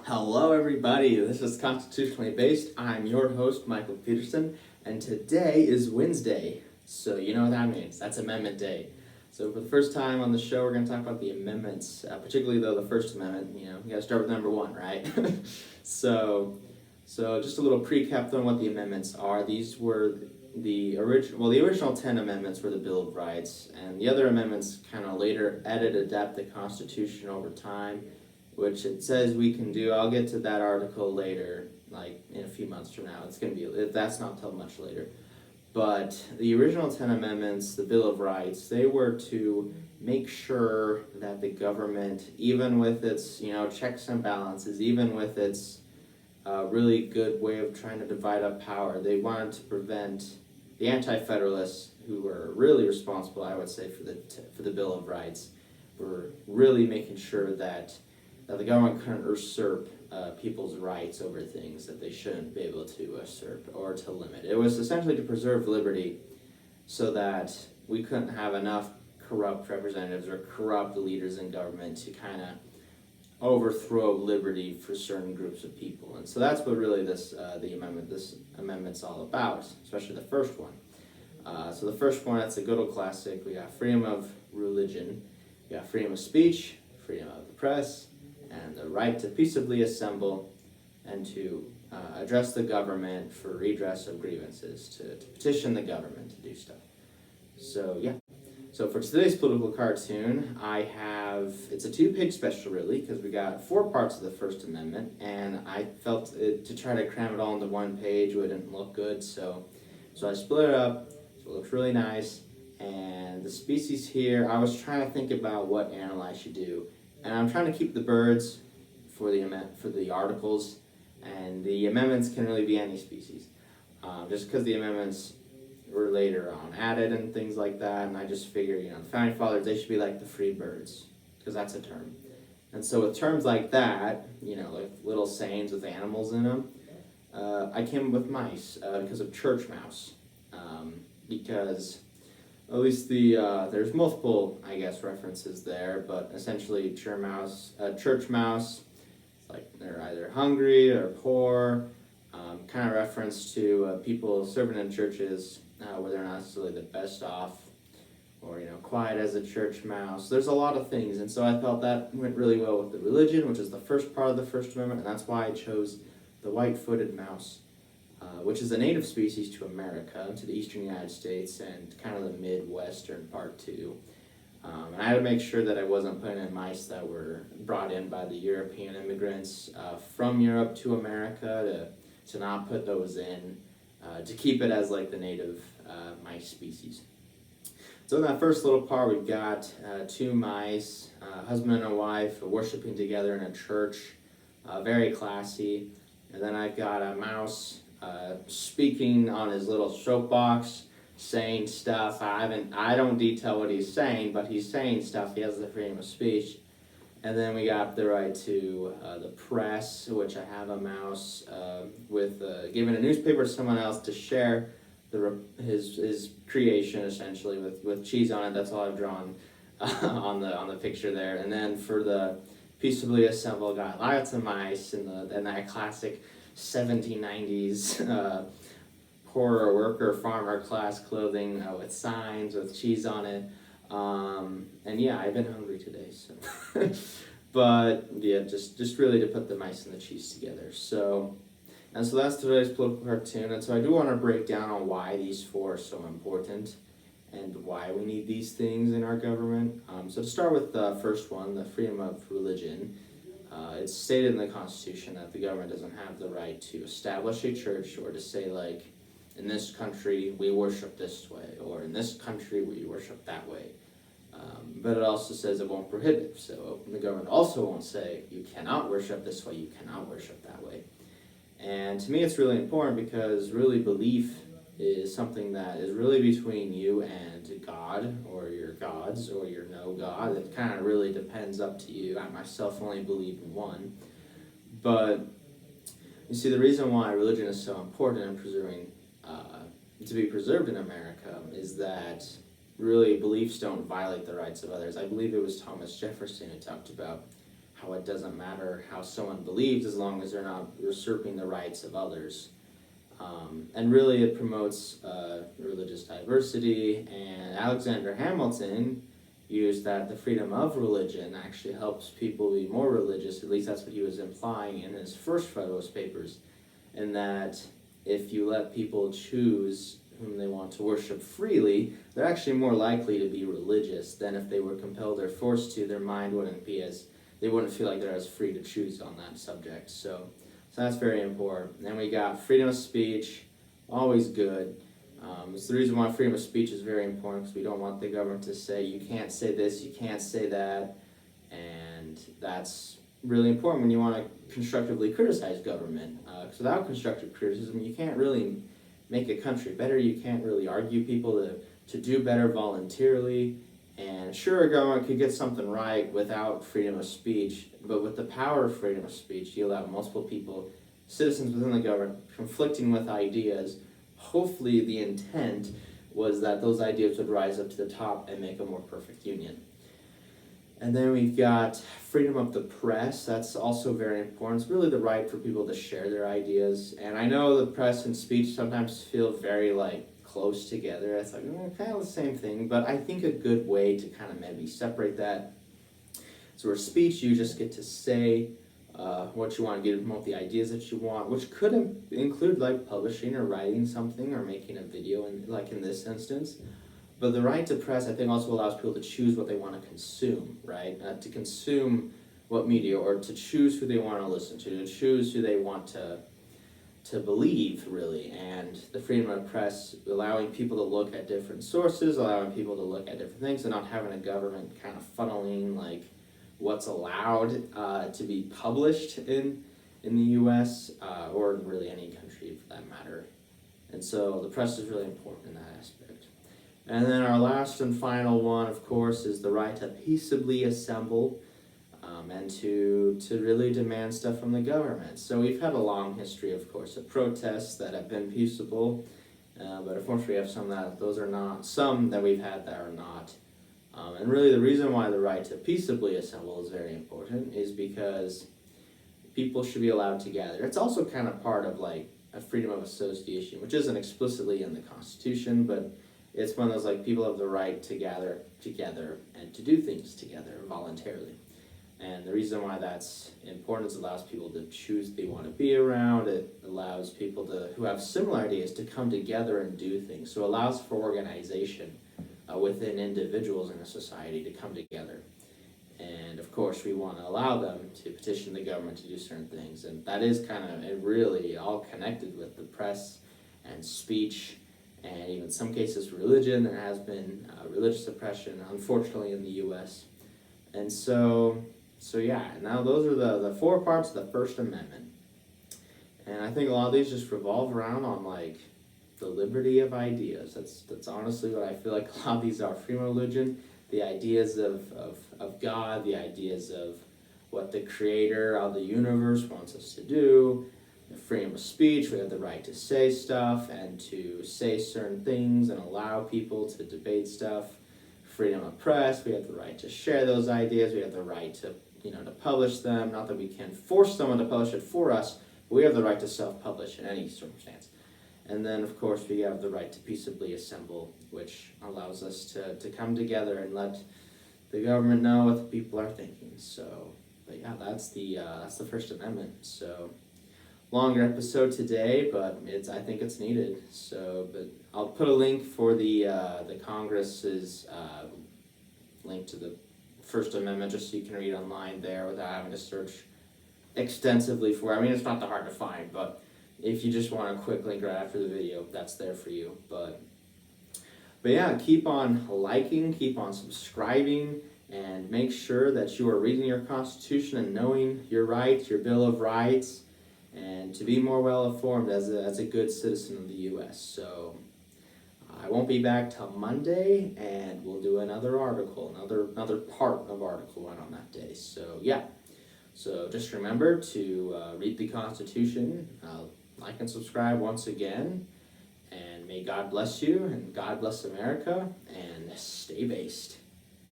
Hello, everybody. This is Constitutionally Based. I'm your host, Michael Peterson, and today is Wednesday. So, you know what that means. That's Amendment Day. So, for the first time on the show, we're going to talk about the amendments, particularly, though, the First Amendment. You got to start with number one, right? so, just a little recap on what the amendments are. These were the original 10 amendments were the Bill of Rights, and the other amendments kind of later adapt the Constitution over time, which it says we can do. I'll get to that article later, like in a few months from now. It's going to be, that's not till much later. But the original 10 amendments, the Bill of Rights, they were to make sure that the government, even with its, checks and balances, even with its really good way of trying to divide up power, they wanted to prevent the anti-federalists, who were really responsible, I would say, for the Bill of Rights, were really making sure that the government couldn't usurp people's rights over things that they shouldn't be able to usurp or to limit. It was essentially to preserve liberty so that we couldn't have enough corrupt representatives or corrupt leaders in government to kind of overthrow liberty for certain groups of people. And so that's what really this amendment's all about, especially the first one. So the first one, that's a good old classic. We got freedom of religion, we got freedom of speech, freedom of the press, and the right to peaceably assemble and to address the government for redress of grievances, to petition the government to do stuff. So, yeah. So for today's political cartoon, it's a 2-page special really, because we got 4 parts of the First Amendment, and I felt to try to cram it all into one page wouldn't look good, so I split it up, so it looks really nice. And the species here, I was trying to think about what animal I should do. And I'm trying to keep the birds for the articles, and the amendments can really be any species. Just because the amendments were later on added and things like that, and I just figure, the Founding Fathers, they should be like the free birds, because that's a term. And so with terms like that, like little sayings with animals in them, I came up with mice because of church mouse. Because at least there's multiple, references there, but essentially church mouse, it's like they're either hungry or poor, kind of reference to people serving in churches where they're not necessarily the best off, or, quiet as a church mouse. There's a lot of things, and so I felt that went really well with the religion, which is the first part of the First Amendment, and that's why I chose the white-footed mouse, which is a native species to America, to the eastern United States, and kind of the Midwestern part too. And I had to make sure that I wasn't putting in mice that were brought in by the European immigrants from Europe to America, to not put those in, to keep it as like the native mice species. So in that first little part, we've got 2 mice, husband and a wife, worshiping together in a church, very classy. And then I've got a mouse speaking on his little soapbox, saying stuff. I don't detail what he's saying, but he's saying stuff. He has the freedom of speech. And then we got the right to the press, which I have a mouse with giving a newspaper to someone else to share his creation, essentially, with cheese on it. That's all I've drawn on the picture there. And then for the peaceably assembled, got lots of mice in that classic 1790s poorer worker farmer class clothing with signs with cheese on it. And yeah, I've been hungry today, so but yeah, just really to put the mice and the cheese together. So that's today's political cartoon, and so I do want to break down on why these 4 are so important and why we need these things in our government. So to start with the first one, the freedom of religion, it's stated in the Constitution that the government doesn't have the right to establish a church or to say, like, in this country we worship this way, or in this country we worship that way. But it also says it won't prohibit. So the government also won't say you cannot worship this way, you cannot worship that way. And to me it's really important, because really belief is something that is really between you and God, or your gods, or your no God. It kind of really depends, up to you. I myself only believe in one. But you see, the reason why religion is so important in preserving, to be preserved in America, is that really beliefs don't violate the rights of others. I believe it was Thomas Jefferson who talked about how how it doesn't matter how someone believes as long as they're not usurping the rights of others. And really it promotes religious diversity, and Alexander Hamilton used that the freedom of religion actually helps people be more religious. At least that's what he was implying in his first Federalist Papers, and that if you let people choose whom they want to worship freely, they're actually more likely to be religious than if they were compelled or forced to. Their mind wouldn't be as, they wouldn't feel like they're as free to choose on that subject. So that's very important. Then we got freedom of speech, always good. It's the reason why freedom of speech is very important, because we don't want the government to say, you can't say this, you can't say that, and that's really important when you want to constructively criticize government. Because without constructive criticism, you can't really make a country better, you can't really argue people to do better voluntarily. And sure, a government could get something right without freedom of speech, but with the power of freedom of speech, you allow multiple people, citizens within the government, conflicting with ideas. Hopefully the intent was that those ideas would rise up to the top and make a more perfect union. And then we've got freedom of the press. That's also very important. It's really the right for people to share their ideas. And I know the press and speech sometimes feel very close together. It's kind of the same thing, but I think a good way to kind of maybe separate that. So where speech, you just get to say what you want to get, promote the ideas that you want, which could include publishing or writing something or making a video, in this instance. But the right to press, I think, also allows people to choose what they want to consume, right? To consume what media, or to choose who they want to listen to choose who they want to believe, really. And the freedom of press, allowing people to look at different sources, allowing people to look at different things, and not having a government kind of funneling what's allowed to be published in the U.S. Or really any country for that matter. And so the press is really important in that aspect. And then our last and final one, of course, is the right to peaceably assemble and to really demand stuff from the government. So we've had a long history, of course, of protests that have been peaceable, but unfortunately we have some that we've had that are not. And really the reason why the right to peaceably assemble is very important is because people should be allowed to gather. It's also kind of part of a freedom of association, which isn't explicitly in the Constitution, but it's one of those people have the right to gather together and to do things together voluntarily. And the reason why that's important is it allows people to choose who they want to be around. It allows people who have similar ideas to come together and do things. So it allows for organization within individuals in a society to come together. And of course, we want to allow them to petition the government to do certain things. And that is kind of really all connected with the press and speech, and even in some cases religion. There has been religious oppression, unfortunately, in the U.S. And so yeah, now those are the four parts of the First Amendment. And I think a lot of these just revolve around on the liberty of ideas. That's honestly what I feel like a lot of these are. Freedom of religion, the ideas of God, the ideas of what the creator of the universe wants us to do. The freedom of speech, we have the right to say stuff and to say certain things and allow people to debate stuff. Freedom of press, we have the right to share those ideas, we have the right to publish them. Not that we can force someone to publish it for us, but we have the right to self-publish in any circumstance. And then, of course, we have the right to peaceably assemble, which allows us to come together and let the government know what the people are thinking. So, but yeah, that's the First Amendment. So, longer episode today, but I think it's needed. So, but I'll put a link for the Congress's link to the First Amendment, just so you can read online there without having to search extensively for it. I mean, it's not that hard to find, but if you just want a quick link right after the video, that's there for you. But yeah, keep on liking, keep on subscribing, and make sure that you are reading your Constitution and knowing your rights, your Bill of Rights, and to be more well-informed as a good citizen of the U.S. So I won't be back till Monday, and we'll do another article, another part of Article 1 on that day. So yeah, so just remember to read the Constitution, like and subscribe once again, and may God bless you, and God bless America, and stay based.